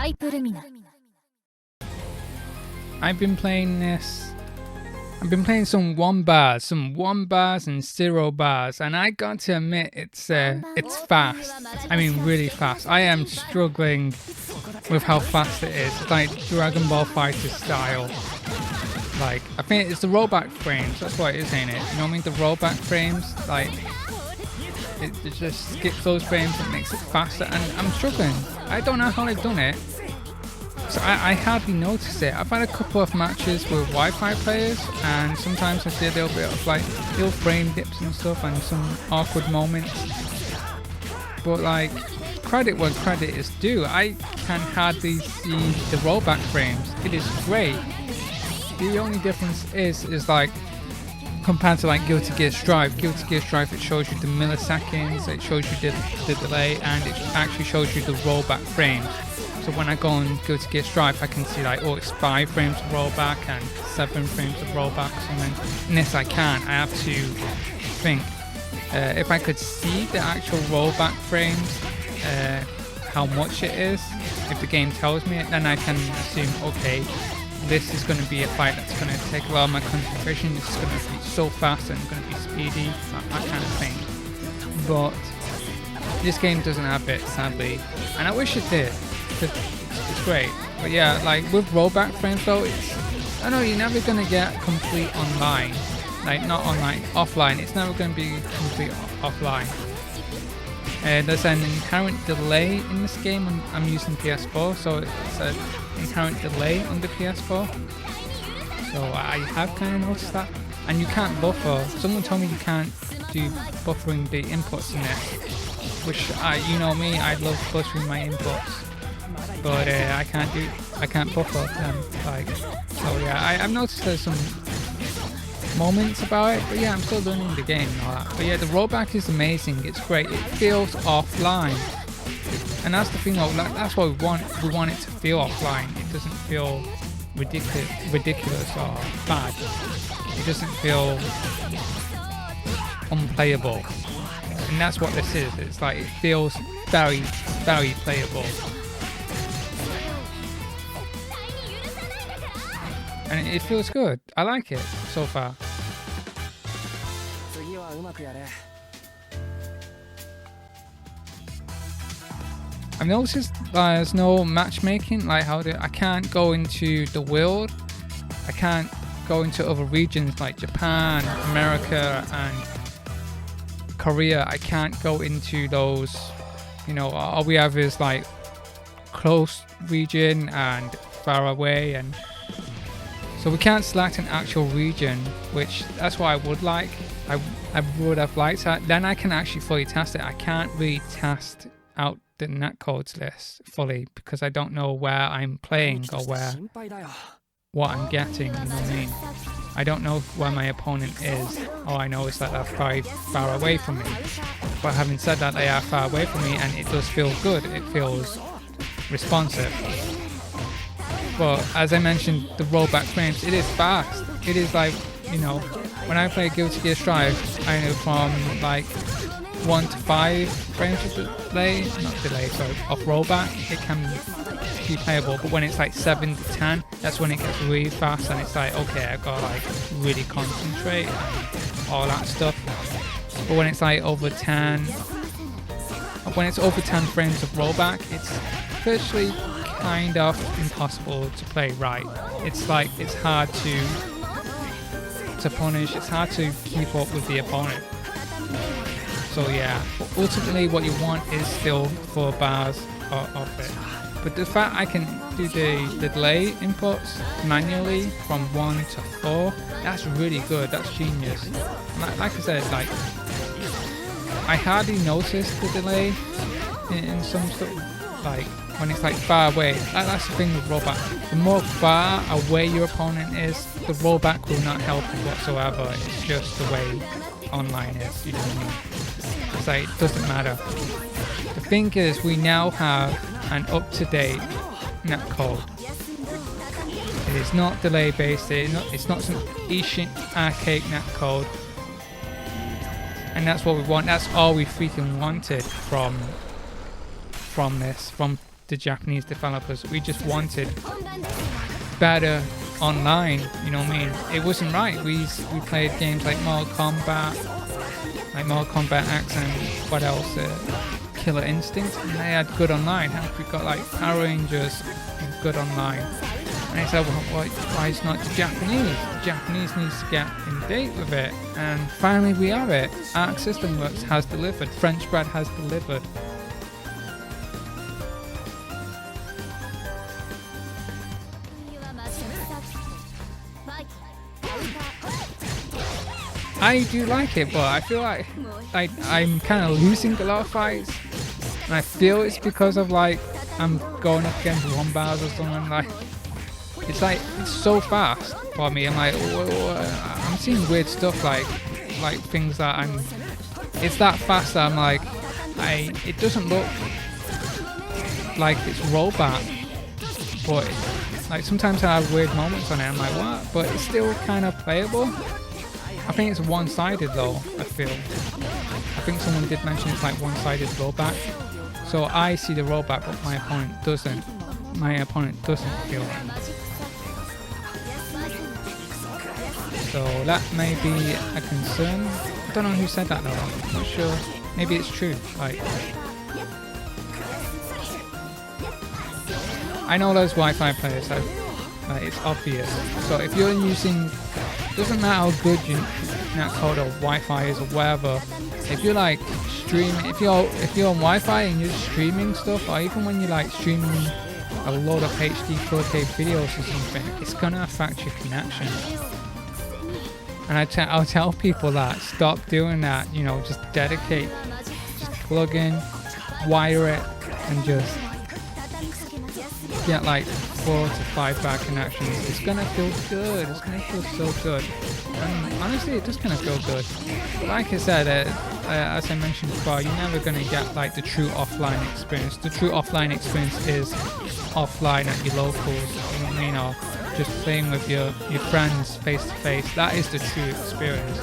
I've been playing this. I've been playing some 1 bars and 0 bars, and I got to admit it's fast. I mean really fast. I am struggling with how fast it is. It's like Dragon Ball Fighter style. Like, I think it's the rollback frames, that's what it is, ain't it? You know what I mean? The rollback frames, like, it just skips those frames and makes it faster, and I'm struggling. I don't know how I've done it. So I hardly notice it. I've had a couple of matches with Wi-Fi players, and sometimes I see a little bit of like little frame dips and stuff and some awkward moments. But like, credit where credit is due. I can hardly see the rollback frames. It is great. The only difference is like, compared to like Guilty Gear Strive. Guilty Gear Strive, it shows you the milliseconds, it shows you the delay, and it actually shows you the rollback frames. So when I go on Guilty Gear Strive, I can see like, oh, it's 5 frames of rollback and 7 frames of rollback or something. In this I can't. I have to think. If I could see the actual rollback frames, how much it is, if the game tells me it, then I can assume, okay, this is going to be a fight that's going to take a lot of my concentration. It's going to be so fast and going to be speedy, that kind of thing. But this game doesn't have it, sadly, and I wish it did. It's great, but yeah, like with rollback frames though, I know you're never gonna get complete online, like not online, offline. It's never gonna be complete offline. There's an inherent delay in this game, and I'm using PS4, so it's an inherent delay on the PS4. So I have kind of noticed that, and you can't buffer. Someone told me you can't do buffering the inputs in it, which you know me, I love buffering my inputs. But I can't buffer them, like, so yeah, I've noticed there's some moments about it, but yeah, I'm still learning the game and all that. But yeah, the rollback is amazing, it's great, it feels offline, and that's the thing though, that's what we want it to feel offline. It doesn't feel ridiculous or bad, it doesn't feel unplayable, and that's what this is. It's like, it feels very, very playable. And it feels good. I like it so far. I've noticed there's no matchmaking, like I can't go into the world. I can't go into other regions like Japan, America, and Korea. I can't go into those, you know, all we have is like close region and far away, and so we can't select an actual region, which that's what I would like. I would have liked that. Then I can actually fully test it. I can't really test out the netcodes list fully because I don't know where I'm playing or what I'm getting, you know what I mean? I don't know where my opponent is. All I know is that they're very far away from me. But having said that, they are far away from me, and it does feel good. It feels responsive. But as I mentioned, the rollback frames, it is fast. It is like, you know, when I play Guilty Gear Strive, I know from like 1 to 5 frames of delay, of rollback, it can be playable. But when it's like 7 to 10, that's when it gets really fast, and it's like, okay, I've got to like really concentrate and all that stuff. But when it's like over 10 frames of rollback, it's virtually kind of impossible to play right. It's like, it's hard to punish, it's hard to keep up with the opponent. So yeah, ultimately what you want is still 4 bars of it. But the fact I can do the delay inputs manually from 1 to 4, that's really good, that's genius. Like I said, like, I hardly notice the delay in some stuff, like when it's like far away. That's the thing with rollback. The more far away your opponent is, the rollback will not help you whatsoever. It's just the way online is, you know what I mean? It's like, it doesn't matter. The thing is, we now have an up-to-date netcode. It is not delay based, it's not some ancient archaic netcode. And that's what we want, that's all we freaking wanted from the Japanese developers. We just wanted better online, you know what I mean? It wasn't right. We played games like Mortal Kombat X, and what else? Killer Instinct, and they had good online. We got like Power Rangers, good online. And I said, well, why is not the Japanese? The Japanese needs to get in date with it. And finally we have it. Arc System Works has delivered. French Bread has delivered. I do like it, but I feel like I'm kind of losing a lot of fights. And I feel it's because of like I'm going up against wombats or something. Like it's so fast for me. I'm like, I'm seeing weird stuff like things that it's that fast that I'm like, it doesn't look like it's rollback, but like sometimes I have weird moments on it. I'm like, what? But it's still kind of playable. I think it's one-sided though, I feel. I think someone did mention it's like one-sided rollback. So I see the rollback, but my opponent doesn't. My opponent doesn't feel it. So that may be a concern. I don't know who said that though. I'm not sure. Maybe it's true. Like, I know those Wi-Fi players. So, like, it's obvious. So if you're using, doesn't matter how good your netcode or Wi-Fi is or whatever. If you're like streaming, if you're on Wi-Fi and you're streaming stuff, or even when you're like streaming a load of HD 4K videos or something, it's gonna affect your connection. And I'll tell people that stop doing that. You know, just dedicate, just plug in, wire it, and just get like 4 to 5 bar connections. It's gonna feel good. It's gonna feel so good. And honestly, it just gonna feel good. But like I said, as I mentioned before, you're never gonna get like the true offline experience. The true offline experience is offline at your locals. You know what I mean? Or just playing with your friends face to face. That is the true experience.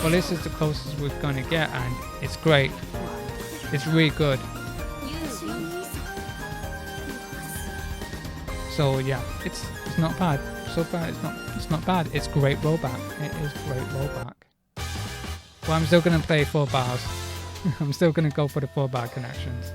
Well, this is the closest we're gonna get, and it's great. It's really good. So yeah, it's not bad. So far it's not bad. It's great rollback. It is great rollback. Well, I'm still gonna play 4 bars. I'm still gonna go for the 4 bar connections.